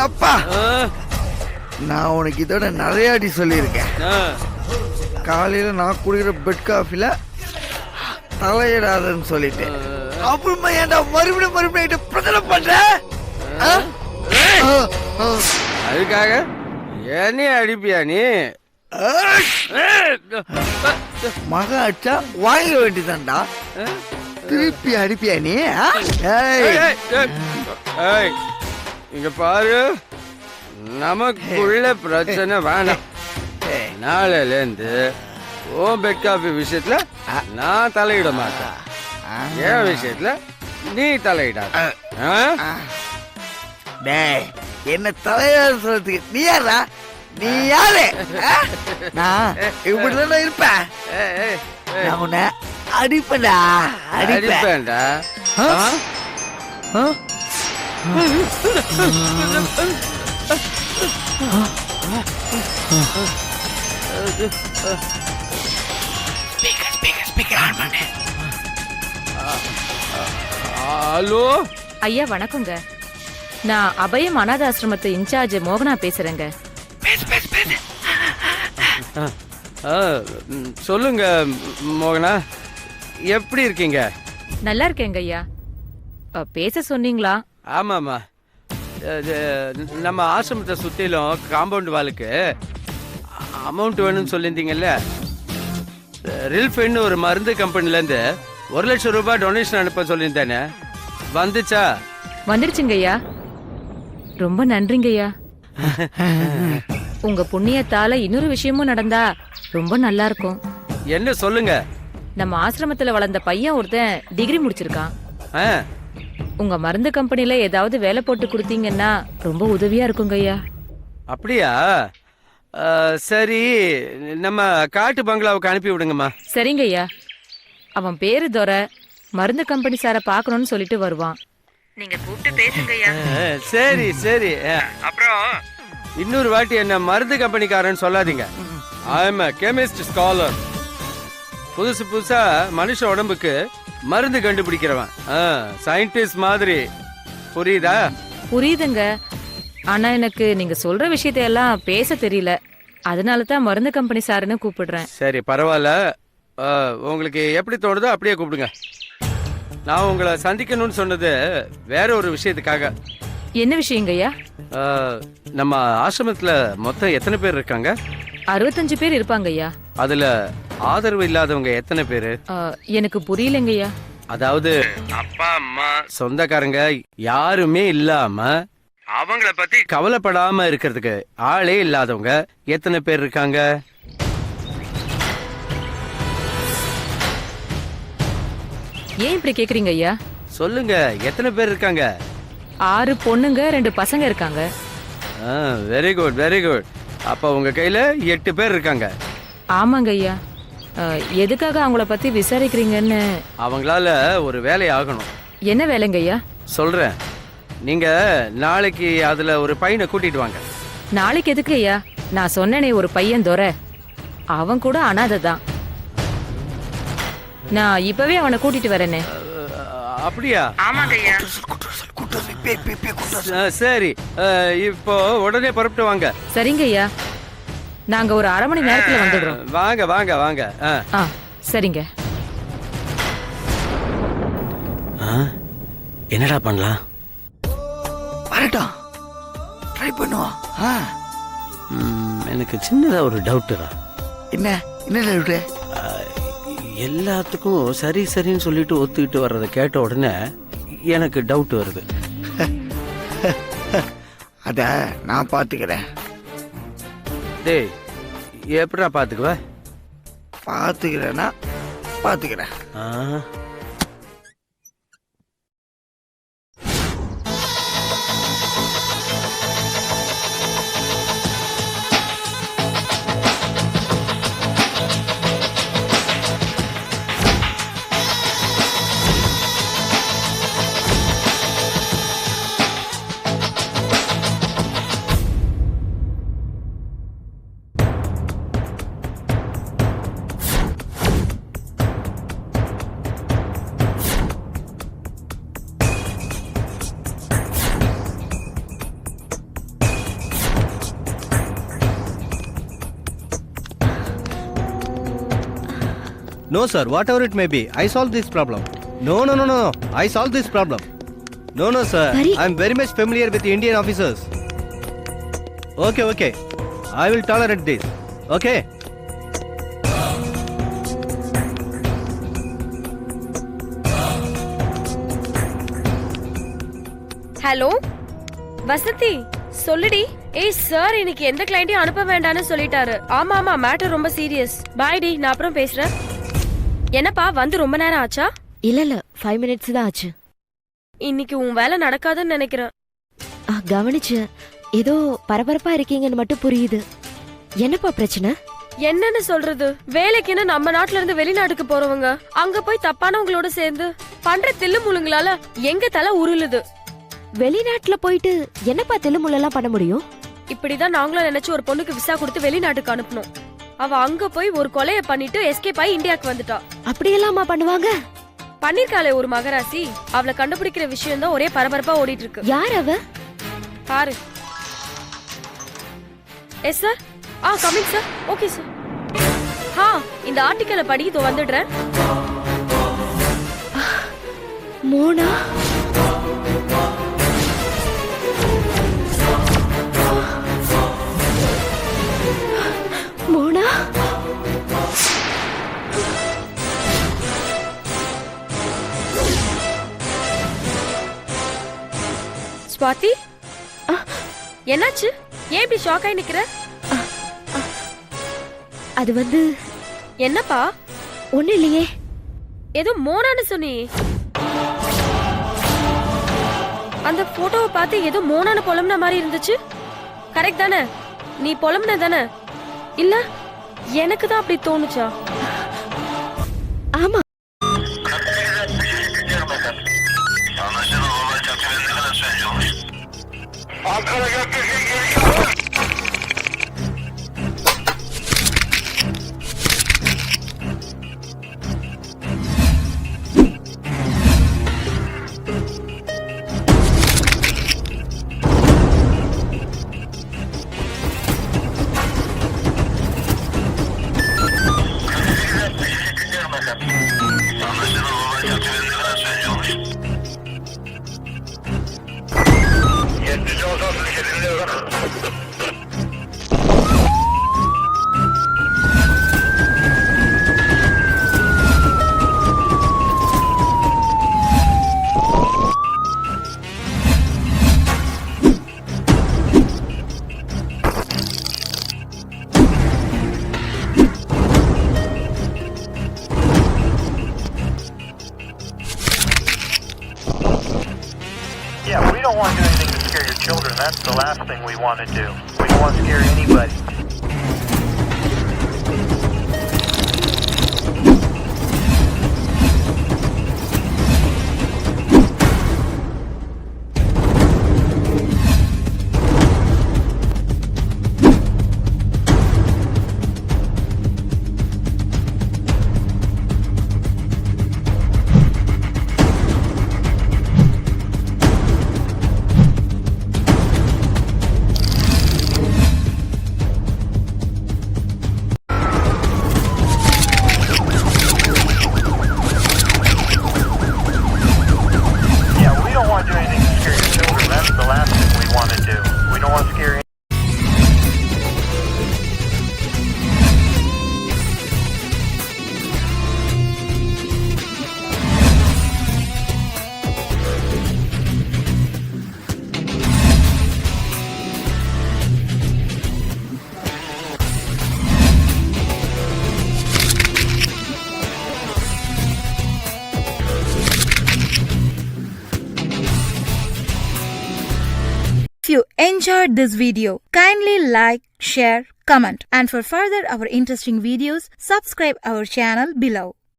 அப்பா நான் உனக்கு இதோட நிறைய அடி சொல்லியிருக்கேன். காலையில நான் குடிக்கிற பெட் காஃபில தலையிடாதன்னு சொல்லிட்டேன். அப்புறமா ஏன்டா மறுபடியும் பிரச்சனை பண்ற? அதுக்காக ஏனே அடிப்பியா நீ? மக அடிச்சா வாங்க வேண்டியதான்டா, திருப்பி அடிப்பியா நீ? இங்க பாரு, நமக்குள்ள பிரச்சனை வேணாம். நாளையில இருந்து ஓ பெட் காஃபி விஷயத்துல நான் தலையிட மாட்டேன், என் விஷயத்துல நீ தலையிடாத. என்ன தலையாரு சொல்றதுக்கு நீ யாரா? நீ யாரு? நான் இப்படிதான் இருப்பேன். நான் உன்னை அடிப்பேன்டா, அடிப்பேன்டா. ஹலோ ஐயா, வணக்கங்க. நான் அபயம் அநாத ஆசிரமத்து இன்சார்ஜ் மோகனா பேசுறேங்க. சொல்லுங்க மோகனா, எப்படி இருக்கீங்க? நல்லா இருக்கேங்க ஐயா. பேச சொன்னீங்களா? ஆமாம்மா, நம்ம ஆசிரமத்தை சுற்றிலும் காம்பவுண்ட் வாலுக்கு அமௌண்ட் வேணும்னு சொல்லியிருந்தீங்கல்ல. ரில்ஃபென்னு ஒரு மருந்து கம்பெனிலேருந்து 1 லட்சம் ரூபாய் டொனேஷன் அனுப்ப சொல்லியிருந்தேனே, வந்துச்சா? வந்துடுச்சுங்க ஐயா. ரொம்ப நன்றிங்க ஐயா. உங்க புண்ணியத்தால இன்னொரு விஷயமும் நடந்தா ரொம்ப நல்லா இருக்கும். என்ன சொல்லுங்க? நம்ம ஆசிரமத்துல வளர்ந்த பையன் ஒருத்தன் டிகிரி முடிச்சிருக்கான். உங்க மருந்து கம்பெனில ஏதாவது வேலை போட்டு கொடுத்தீங்கன்னா ரொம்ப உதவியா இருக்குங்க ஐயா. அப்படியா? சரி, நம்ம காட்டு பங்களாவுக்கு அனுப்பி விடுங்கம்மா. சரிங்க ஐயா. அவன் பேரு துரை. மருந்து கம்பெனி சார பாக்கணும்னு சொல்லிட்டு வருவான். நீங்க கூப்பிட்டு பேசுங்க ஐயா. சரி சரி. அப்புறம் இன்னொரு வாட்டி என்ன மருந்து கம்பெனிக்காரன்னு சொல்லாதீங்க. I am a chemist scholar. புதுசா மனுஷ உடம்புக்கு மருந்து கண்டுபிடிக்கிறவன், சயின்டிஸ்ட் மாதிரி. புரியுதா? புரியுதுங்க. ஆனா எனக்கு நீங்க சொல்ற விஷயத்தையெல்லாம் பேச தெரியல, அதனால தான் மருந்து கம்பெனி சாருன்னு கூப்பிடுறேன். சரி, பரவாயில்ல. உங்களுக்கு எப்படி தோணுதோ அப்படியே கூப்பிடுங்க. நான் உங்களை சந்திக்கணும்னு சொன்னது வேற ஒரு விஷயத்துக்காக. என்ன விஷயங்க ஐயா? நம்ம ஆசிரமத்துல மொத்தம் எத்தனை பேர் இருக்காங்க? 65 பேர் இருப்பாங்க ஐயா. அதுல ஆதரவு இல்லாதவங்க எத்தனை பேரு? எனக்கு புரியலங்க ஐயா. அதாவது அப்பா அம்மா சொந்தக்காரங்க யாருமே இல்லாம அவங்கள பத்தி கவலைப்படாம இருக்கிறதுக்கு ஆளே இல்லாதவங்க எத்தனை பேர் இருக்காங்க? ஏன் இப்படி கேக்குறீங்க ஐயா? சொல்லுங்க, எத்தனை பேர் இருக்காங்க? 6 பொண்ணுங்க 2 பசங்க இருக்காங்க. Very good very good. அப்ப உங்க கையில 8 பேர் இருக்காங்க. ஆமாங்க ஐயா. எதுக்காக அவங்கள பத்தி விசாரிக்கிறீங்கன்னு? அவங்களால ஒரு வேலை ஆகணும். என்ன வேலைங்க ஐயா? சொல்றேன். நீங்க நாளைக்கு அதுல ஒரு பையனை கூட்டிட்டு வாங்க. நாளைக்கு எதுக்கு ஐயா? நான் சொன்னேனே ஒரு பையன் துரை, அவன் கூட அனாதை தான். நான் இப்பவே அவனை கூட்டிட்டு வரேனே. அப்படியா? ஆமாங்க ஐயா. சரி, இப்போ உடனே புறப்பட்டு வாங்க. சரிங்க ஐயா, நாங்க ஒரு 1/2 மணி நேரத்துல வந்துடுறோம். வாங்க வாங்க வாங்க. சரிங்க. என்னடா பண்ணலாம்? வரட்டும், ட்ரை பண்ணுவோம். எனக்கு சின்னதா ஒரு டவுட்டுடா. என்ன டவுட்டு? எல்லாத்துக்கும் சரி சரின்னு சொல்லிட்டு ஒத்துக்கிட்டு வர்றதை கேட்ட உடனே எனக்கு டவுட் வருது. அத நான் பாத்துக்கிறேன். டேய், எப்படா பாத்துக்குவ? பாத்துக்கிறேன்னா பாத்துக்கிறேன். No, sir. Whatever it may be, I solved this problem. No. I solved this problem. No, sir. Pari. I'm very much familiar with the Indian officers. Okay. I will tolerate this. Okay. Hello Vasanthi சொல்லுடி. ஏய் sir இன்னைக்கு எந்த கிளையண்டையும் அனுப்ப வேண்டாம்னு சொல்லிட்டாரு. ஆமா matter ரொம்ப serious. பாய் D, நான் அப்புறம் பேசுறேன். என்னப்பா வந்து ரொம்ப நேரம் ஆச்சா? இல்ல 5 மினிட்ஸ் தான் ஆச்சு. இன்னைக்கு உன் வேலை நடக்காதுன்னு நினைக்கிறேன். கவனிச்சேன். ஏதோ பரபரப்பா இருக்கீங்கன்னு மட்டும் புரியுது. என்னப்பா பிரச்சனை? என்னன்னு சொல்றது, வேலைக்குன்னு நம்ம நாட்டுல இருந்து வெளிநாட்டுக்கு போறவங்க அங்க போய் தப்பானவங்களோட சேர்ந்து பண்ற தில்லு முழுங்களால எங்க தலை உருளுது. வெளிநாட்டுல போயிட்டு என்னப்பா தில்லுமுள்ளெல்லாம் பண்ண முடியும்? இப்படிதான் நாங்களும் நினைச்சு ஒரு பொண்ணுக்கு விசா கொடுத்து வெளிநாட்டுக்கு அனுப்பணும். அவ அங்க போய் ஒரு கொலைய பண்ணிட்டு எஸ்கேப் ஆகி இந்தியாக்கு வந்துட்டா. அப்படியெல்லாமா பண்ணுவாங்க? பண்ணிருக்காளே ஒரு மகராசி. அவளை கண்டுபிடிக்கிற விஷயம் தான் ஒரே பரபரப்பா ஓடிட்டு இருக்கு. யார் அவ? பாரு. Yes sir. Coming sir. Okay sir. இந்த ஆர்டிக்கலை படி இதோ வந்துடுறேன். மோனா மோனா ஸ்வாதி, என்னாச்சு? ஏன் இப்படி ஷாக் ஆகி நிக்கிற? அது வந்து என்னப்பா? ஒண்ணு இல்லையே. ஏதோ மோனான்னு சொன்னி. அந்த போட்டோவை பார்த்து ஏதோ மோனான புலம்புன மாதிரி இருந்துச்சு. கரெக்ட் தானே? நீ புலம்புன தானே? இல்ல எனக்கு தான் அப்படி தோணுச்சா? ஆமா. Yeah, we don't want to do anything to scare your children. That's the last thing we want to do. We don't want to scare anybody. If you enjoyed this video, kindly like, share, comment, and for further our interesting videos, subscribe our channel below.